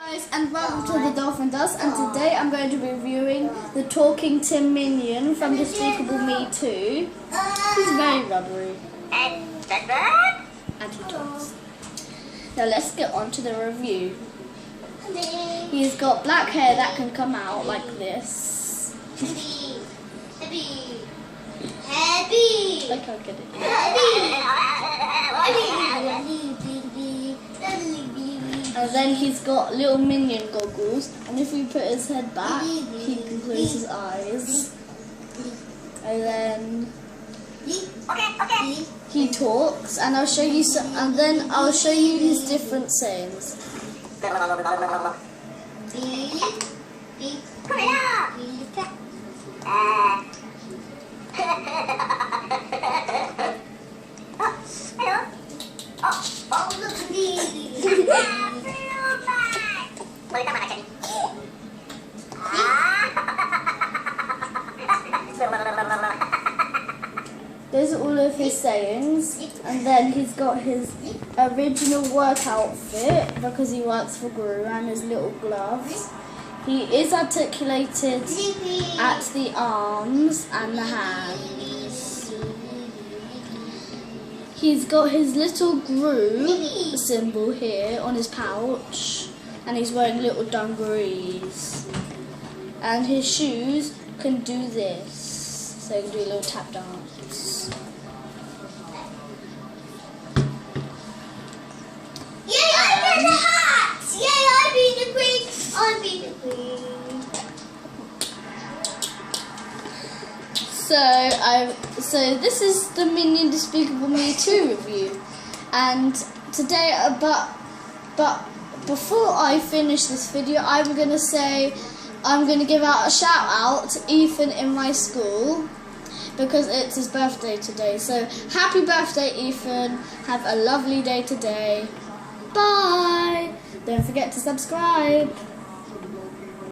Guys, and welcome to the Dolphin Dust, and today I'm going to be reviewing the Talking Tim Minion from Despicable Me 2. He's very rubbery. And he talks. Now let's get on to the review. He's got black hair that can come out like this. I can't get it. And then he's got little minion goggles, and if we put his head back, he can close his eyes. And then he talks, and I'll show you some, and then I'll show you his different sayings. Those are all of his sayings, and then he's got his original work outfit because he works for Guru, and his little gloves. He is articulated at the arms and the hands. He's got his little Guru symbol here on his pouch, and he's wearing little dungarees. And his shoes can do this, so he can do a little tap dance. Yay, I get the hat! Yay, I beat the queen! I beat the queen. So this is the Minion Despicable Me 2 review, and today, but before I finish this video, I'm gonna give out a shout out to Ethan in my school because it's his birthday today. So happy birthday, Ethan! Have a lovely day today. Bye! Don't forget to subscribe.